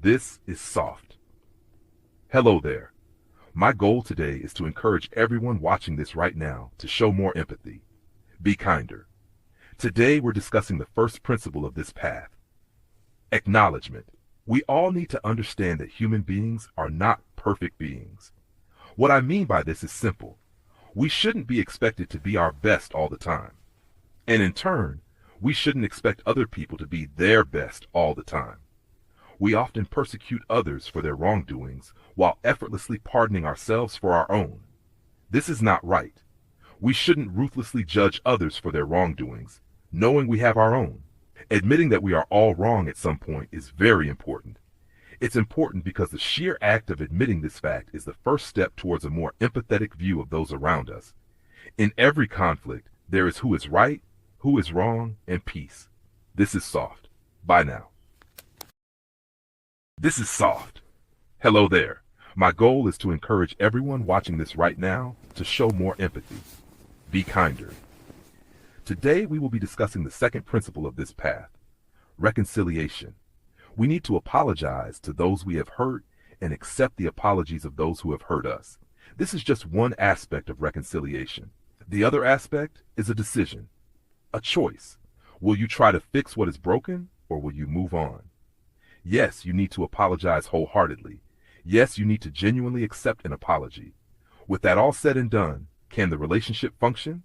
This is soft. Hello there. My goal today is to encourage everyone watching this right now to show more empathy. Be kinder. Today we're discussing the first principle of this path. Acknowledgement. We all need to understand that human beings are not perfect beings. What I mean by this is simple. We shouldn't be expected to be our best all the time. And in turn, we shouldn't expect other people to be their best all the time. We often persecute others for their wrongdoings while effortlessly pardoning ourselves for our own. This is not right. We shouldn't ruthlessly judge others for their wrongdoings, knowing we have our own. Admitting that we are all wrong at some point is very important. It's important because the sheer act of admitting this fact is the first step towards a more empathetic view of those around us. In every conflict, there is who is right, who is wrong, and peace. This is soft. Bye now. This is soft. Hello there. My goal is to encourage everyone watching this right now to show more empathy. Be kinder. Today we will be discussing the second principle of this path, reconciliation. We need to apologize to those we have hurt and accept the apologies of those who have hurt us. This is just one aspect of reconciliation. The other aspect is a decision, a choice. Will you try to fix what is broken, or will you move on? Yes, you need to apologize wholeheartedly. Yes, you need to genuinely accept an apology. With that all said and done, can the relationship function?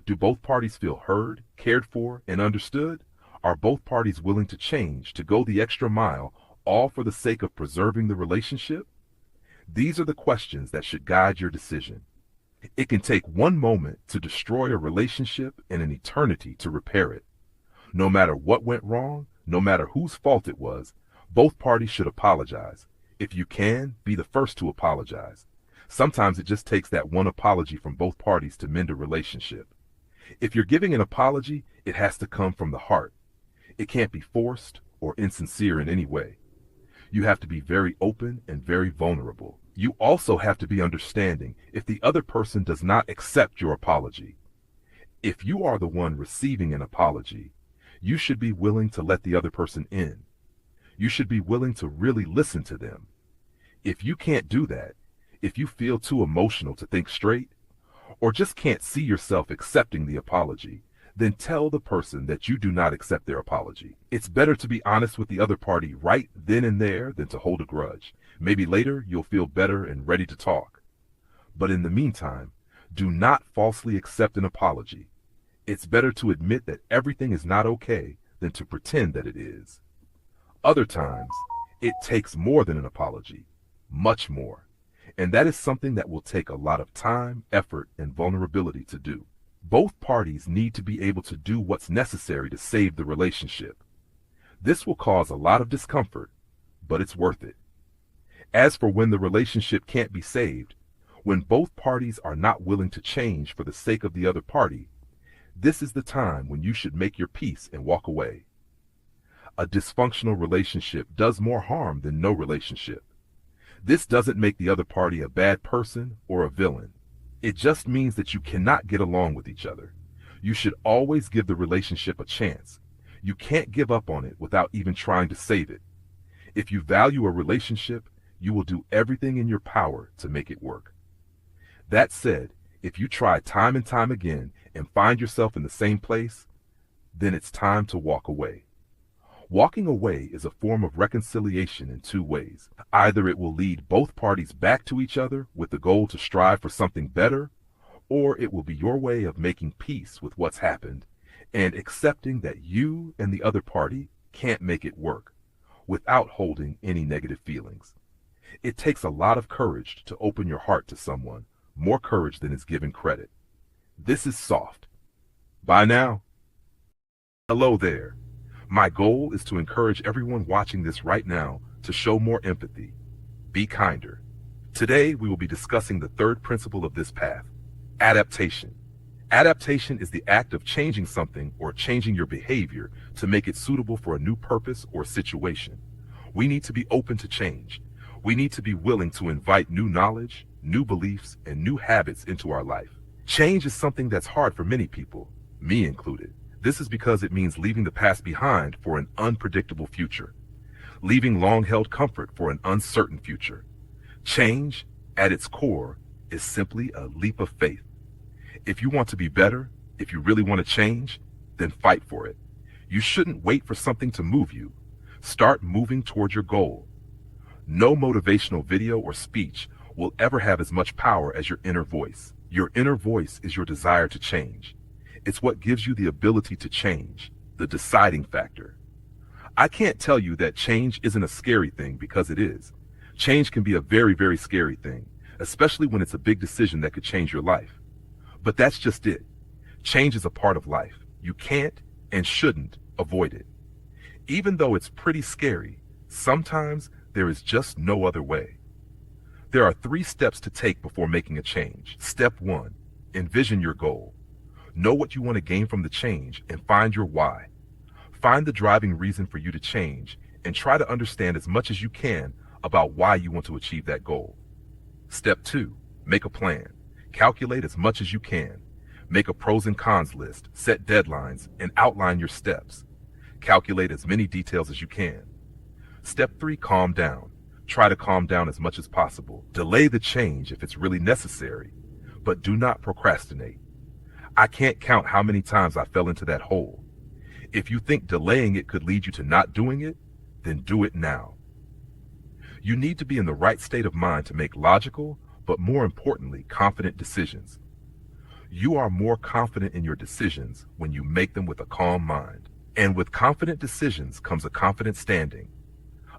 Do both parties feel heard, cared for, and understood? Are both parties willing to change, to go the extra mile, all for the sake of preserving the relationship? These are the questions that should guide your decision. It can take one moment to destroy a relationship and an eternity to repair it. No matter what went wrong, no matter whose fault it was, both parties should apologize. If you can, be the first to apologize. Sometimes it just takes that one apology from both parties to mend a relationship. If you're giving an apology, it has to come from the heart. It can't be forced or insincere in any way. You have to be very open and very vulnerable. You also have to be understanding if the other person does not accept your apology. If you are the one receiving an apology, you should be willing to let the other person in. You should be willing to really listen to them. If you can't do that, if you feel too emotional to think straight, or just can't see yourself accepting the apology, then tell the person that you do not accept their apology. It's better to be honest with the other party right then and there than to hold a grudge. Maybe later you'll feel better and ready to talk. But in the meantime, do not falsely accept an apology. It's better to admit that everything is not okay than to pretend that it is. Other times, it takes more than an apology, much more. And that is something that will take a lot of time, effort, and vulnerability to do. Both parties need to be able to do what's necessary to save the relationship. This will cause a lot of discomfort, but it's worth it. As for when the relationship can't be saved, when both parties are not willing to change for the sake of the other party, this is the time when you should make your peace and walk away. A dysfunctional relationship does more harm than no relationship. This doesn't make the other party a bad person or a villain. It just means that you cannot get along with each other. You should always give the relationship a chance. You can't give up on it without even trying to save it. If you value a relationship, you will do everything in your power to make it work. That said, if you try time and time again and find yourself in the same place, then it's time to walk away. Walking away is a form of reconciliation in two ways. Either it will lead both parties back to each other with the goal to strive for something better, or it will be your way of making peace with what's happened and accepting that you and the other party can't make it work without holding any negative feelings. It takes a lot of courage to open your heart to someone, more courage than is given credit. This is soft. Bye now. Hello there. My goal is to encourage everyone watching this right now to show more empathy. Be kinder. Today we will be discussing the third principle of this path, adaptation. Adaptation is the act of changing something or changing your behavior to make it suitable for a new purpose or situation. We need to be open to change. We need to be willing to invite new knowledge, new beliefs, and new habits into our life. Change is something that's hard for many people, me included. This is because it means leaving the past behind for an unpredictable future. leaving long-held comfort for an uncertain future. Change, at its core, is simply a leap of faith. If you want to be better, if you really want to change, then fight for it. You shouldn't wait for something to move you. Start moving toward your goal. No motivational video or speech will ever have as much power as your inner voice. Your inner voice is your desire to change. It's what gives you the ability to change, the deciding factor. I can't tell you that change isn't a scary thing, because it is. Change can be a very, very scary thing, especially when it's a big decision that could change your life. But that's just it. Change is a part of life. You can't and shouldn't avoid it. Even though it's pretty scary, sometimes there is just no other way. There are 3 steps to take before making a change. Step 1, envision your goal. Know what you want to gain from the change and find your why. Find the driving reason for you to change and try to understand as much as you can about why you want to achieve that goal. Step 2, make a plan. Calculate as much as you can. Make a pros and cons list, set deadlines, and outline your steps. Calculate as many details as you can. Step 3, calm down. Try to calm down as much as possible. Delay the change if it's really necessary, but do not procrastinate. I can't count how many times I fell into that hole. If you think delaying it could lead you to not doing it, then do it now. You need to be in the right state of mind to make logical, but more importantly, confident decisions. You are more confident in your decisions when you make them with a calm mind. And with confident decisions comes a confident standing.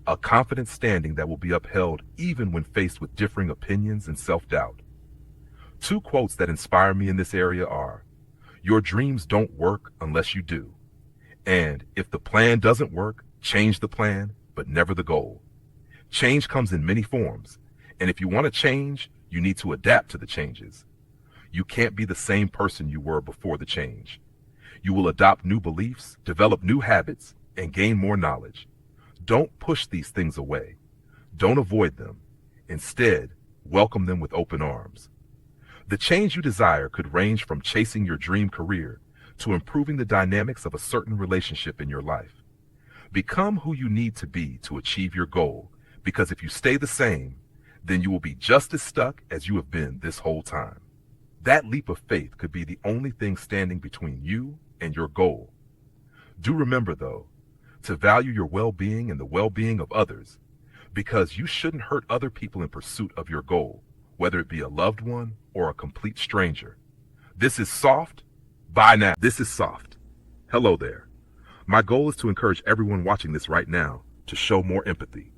A confident standing that will be upheld even when faced with differing opinions and self-doubt. 2 quotes that inspire me in this area are, "Your dreams don't work unless you do." And if the plan doesn't work, change the plan, but never the goal. Change comes in many forms, and if you want to change, you need to adapt to the changes. You can't be the same person you were before the change. You will adopt new beliefs, develop new habits, and gain more knowledge. Don't push these things away. Don't avoid them. Instead, welcome them with open arms. The change you desire could range from chasing your dream career to improving the dynamics of a certain relationship in your life. Become who you need to be to achieve your goal, because if you stay the same, then you will be just as stuck as you have been this whole time. That leap of faith could be the only thing standing between you and your goal. Do remember, though, to value your well-being and the well-being of others, because you shouldn't hurt other people in pursuit of your goal, whether it be a loved one or a complete stranger. This is soft. Bye now. This is soft. Hello there. My goal is to encourage everyone watching this right now to show more empathy.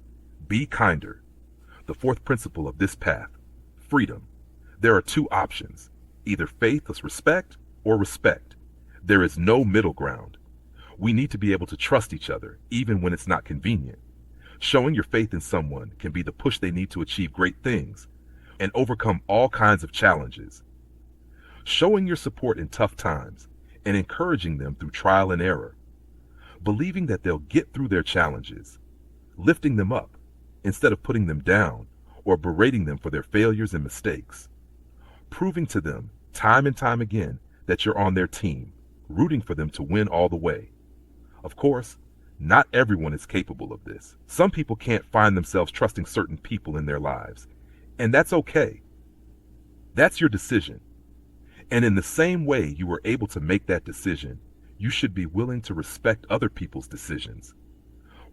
Be kinder. The 4th principle of this path, freedom. There are 2 options, either faithless respect or respect. There is no middle ground. We need to be able to trust each other, even when it's not convenient. Showing your faith in someone can be the push they need to achieve great things and overcome all kinds of challenges. Showing your support in tough times and encouraging them through trial and error. Believing that they'll get through their challenges. Lifting them up instead of putting them down or berating them for their failures and mistakes. Proving to them time and time again that you're on their team, rooting for them to win all the way. Of course, not everyone is capable of this. Some people can't find themselves trusting certain people in their lives, and that's okay. That's your decision. And in the same way you were able to make that decision, you should be willing to respect other people's decisions.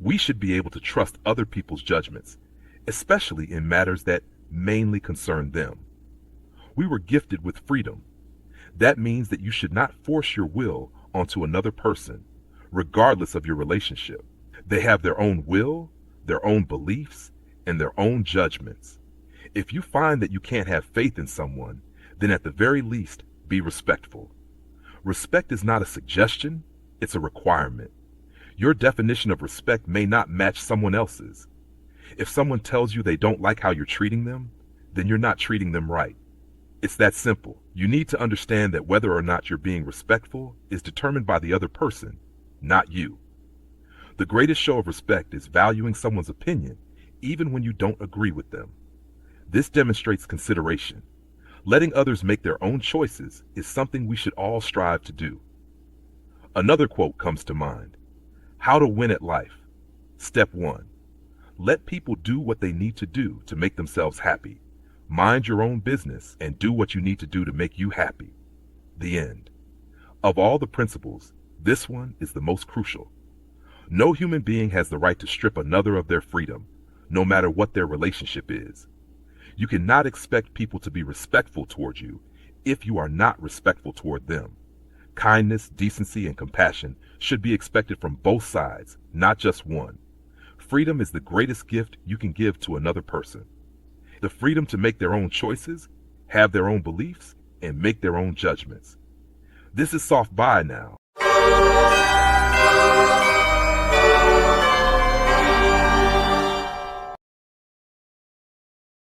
We should be able to trust other people's judgments, especially in matters that mainly concern them. We were gifted with freedom. That means that you should not force your will onto another person, regardless of your relationship. They have their own will, their own beliefs, and their own judgments. If you find that you can't have faith in someone, then at the very least, be respectful. Respect is not a suggestion, it's a requirement. Your definition of respect may not match someone else's. If someone tells you they don't like how you're treating them, then you're not treating them right. It's that simple. You need to understand that whether or not you're being respectful is determined by the other person, not you. The greatest show of respect is valuing someone's opinion, even when you don't agree with them. This demonstrates consideration. Letting others make their own choices is something we should all strive to do. Another quote comes to mind. How to win at life. Step 1. Let people do what they need to do to make themselves happy. Mind your own business and do what you need to do to make you happy. The end. Of all the principles, this one is the most crucial. No human being has the right to strip another of their freedom, no matter what their relationship is. You cannot expect people to be respectful toward you if you are not respectful toward them. Kindness, decency, and compassion should be expected from both sides, not just one. Freedom is the greatest gift you can give to another person. The freedom to make their own choices, have their own beliefs, and make their own judgments. This is Soft Bye now.